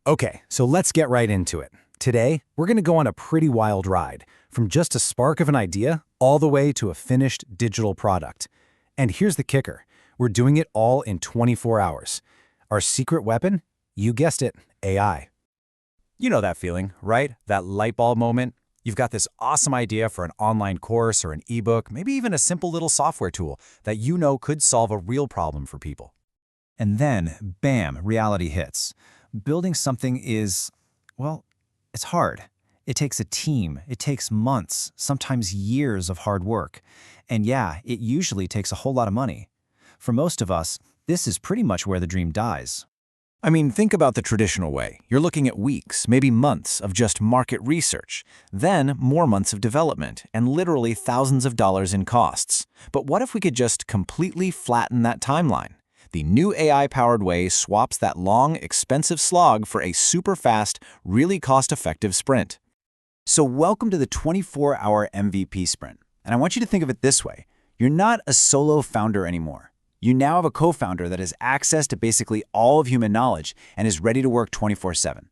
Okay, so let's get right into it. Today, we're going to go on a pretty wild ride, from just a spark of an idea all the way to a finished digital product. And here's the kicker. We're doing it all in 24 hours. Our secret weapon? You guessed it, AI. You know that feeling, right? That light bulb moment? You've got this awesome idea for an online course or an ebook, maybe even a simple little software tool that you know could solve a real problem for people. And then, bam, reality hits. Building something is, well, it's hard. It takes a team. It takes months, sometimes years of hard work. And yeah, it usually takes a whole lot of money. For most of us, this is pretty much where the dream dies. I mean, think about the traditional way. You're looking at weeks, maybe months of just market research, then more months of development, and literally thousands of dollars in costs. But what if we could just completely flatten that timeline? The new AI-powered way swaps that long, expensive slog for a super fast, really cost-effective sprint. So welcome to the 24-hour MVP sprint. And I want you to think of it this way. You're not a solo founder anymore. You now have a co-founder that has access to basically all of human knowledge and is ready to work 24/7.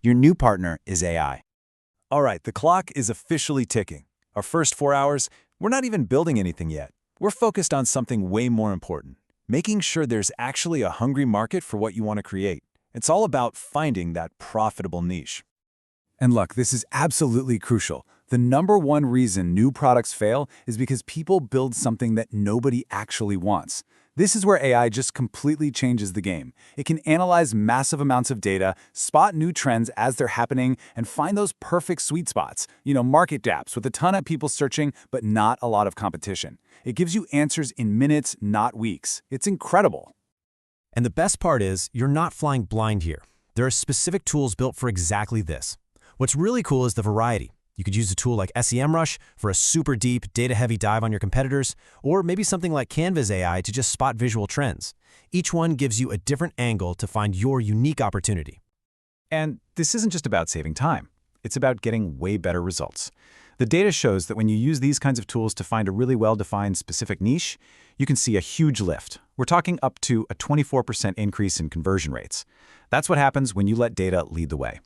Your new partner is AI. All right, the clock is officially ticking. Our first 4 hours, we're not even building anything yet. We're focused on something way more important, making sure there's actually a hungry market for what you want to create. It's all about finding that profitable niche. And look, this is absolutely crucial. The number one reason new products fail is because people build something that nobody actually wants. This is where AI just completely changes the game. It can analyze massive amounts of data, spot new trends as they're happening, and find those perfect sweet spots, market gaps with a ton of people searching, but not a lot of competition. It gives you answers in minutes, not weeks. It's incredible. And the best part is, you're not flying blind here. There are specific tools built for exactly this. What's really cool is the variety. You could use a tool like SEMrush for a super deep, data-heavy dive on your competitors, or maybe something like Canva's AI to just spot visual trends. Each one gives you a different angle to find your unique opportunity. And this isn't just about saving time. It's about getting way better results. The data shows that when you use these kinds of tools to find a really well-defined specific niche, you can see a huge lift. We're talking up to a 24% increase in conversion rates. That's what happens when you let data lead the way.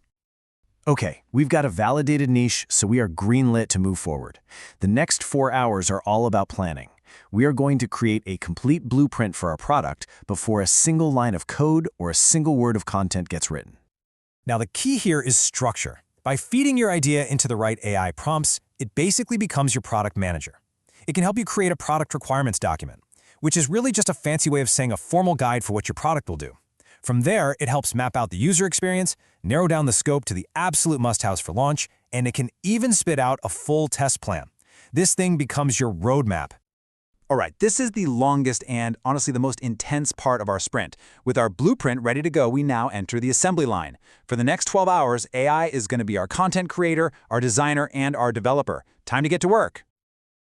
Okay, we've got a validated niche, so we are greenlit to move forward. The next 4 hours are all about planning. We are going to create a complete blueprint for our product before a single line of code or a single word of content gets written. Now, the key here is structure. By feeding your idea into the right AI prompts, it basically becomes your product manager. It can help you create a product requirements document, which is really just a fancy way of saying a formal guide for what your product will do. From there, it helps map out the user experience, narrow down the scope to the absolute must-haves for launch, and it can even spit out a full test plan. This thing becomes your roadmap. All right, this is the longest and honestly the most intense part of our sprint. With our blueprint ready to go, we now enter the assembly line. For the next 12 hours, AI is going to be our content creator, our designer, and our developer. Time to get to work.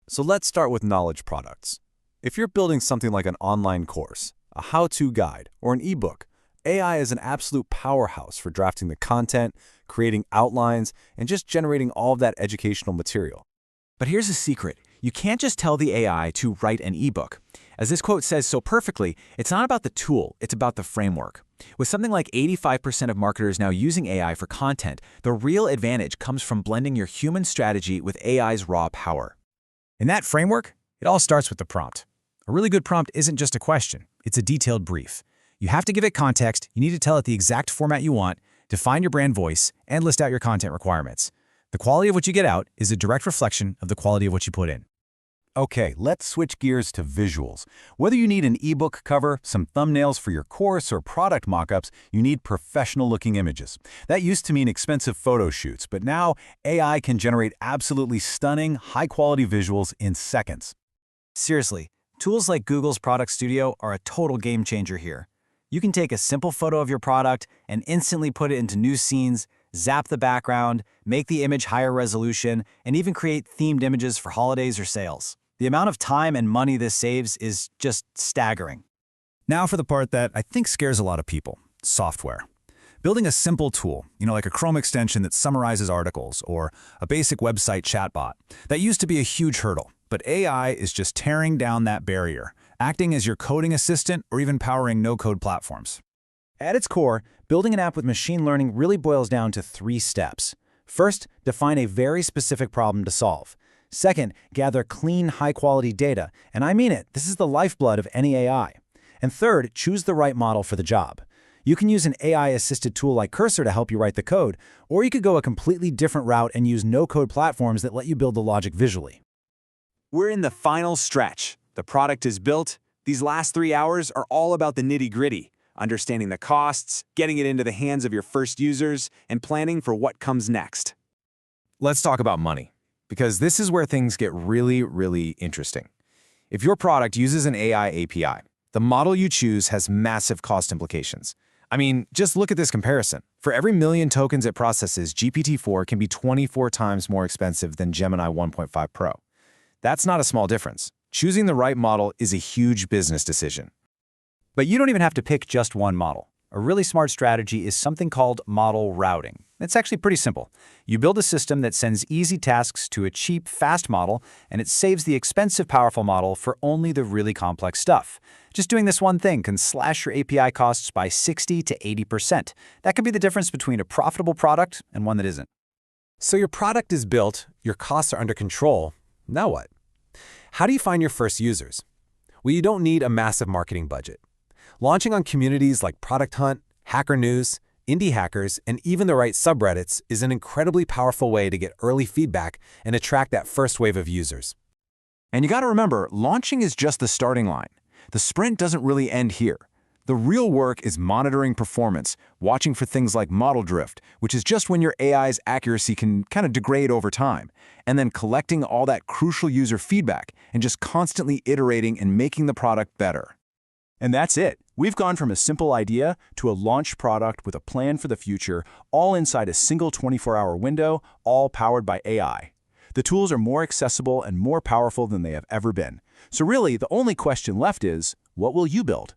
So let's start with knowledge products. If you're building something like an online course, a how-to guide, or an ebook, AI is an absolute powerhouse for drafting the content, creating outlines, and just generating all of that educational material. But here's a secret. You can't just tell the AI to write an ebook. As this quote says so perfectly, it's not about the tool, it's about the framework. With something like 85% of marketers now using AI for content, the real advantage comes from blending your human strategy with AI's raw power. In that framework, it all starts with the prompt. A really good prompt isn't just a question, it's a detailed brief. You have to give it context, you need to tell it the exact format you want, define your brand voice, and list out your content requirements. The quality of what you get out is a direct reflection of the quality of what you put in. Okay, let's switch gears to visuals. Whether you need an ebook cover, some thumbnails for your course, or product mockups, you need professional-looking images. That used to mean expensive photo shoots, but now AI can generate absolutely stunning, high-quality visuals in seconds. Seriously, tools like Google's Product Studio are a total game changer here. You can take a simple photo of your product and instantly put it into new scenes, zap the background, make the image higher resolution, and even create themed images for holidays or sales. The amount of time and money this saves is just staggering. Now for the part that I think scares a lot of people, software. Building a simple tool, like a Chrome extension that summarizes articles or a basic website chatbot, that used to be a huge hurdle, but AI is just tearing down that barrier, acting as your coding assistant or even powering no-code platforms. At its core, building an app with machine learning really boils down to 3 steps. First, define a very specific problem to solve. Second, gather clean, high-quality data, and I mean it, this is the lifeblood of any AI. And third, choose the right model for the job. You can use an AI-assisted tool like Cursor to help you write the code, or you could go a completely different route and use no-code platforms that let you build the logic visually. We're in the final stretch. The product is built. These last 3 hours are all about the nitty-gritty, understanding the costs, getting it into the hands of your first users, and planning for what comes next. Let's talk about money, because this is where things get really, really interesting. If your product uses an AI API, the model you choose has massive cost implications. I mean, just look at this comparison. For every million tokens it processes, GPT-4 can be 24 times more expensive than Gemini 1.5 Pro. That's not a small difference. Choosing the right model is a huge business decision. But you don't even have to pick just one model. A really smart strategy is something called model routing. It's actually pretty simple. You build a system that sends easy tasks to a cheap, fast model, and it saves the expensive, powerful model for only the really complex stuff. Just doing this one thing can slash your API costs by 60 to 80%. That could be the difference between a profitable product and one that isn't. So your product is built, your costs are under control. Now what? How do you find your first users? Well, you don't need a massive marketing budget. Launching on communities like Product Hunt, Hacker News, Indie Hackers, and even the right subreddits is an incredibly powerful way to get early feedback and attract that first wave of users. And you got to remember, launching is just the starting line. The sprint doesn't really end here. The real work is monitoring performance, watching for things like model drift, which is just when your AI's accuracy can kind of degrade over time, and then collecting all that crucial user feedback and just constantly iterating and making the product better. And that's it. We've gone from a simple idea to a launched product with a plan for the future, all inside a single 24-hour window, all powered by AI. The tools are more accessible and more powerful than they have ever been. So really, the only question left is, what will you build?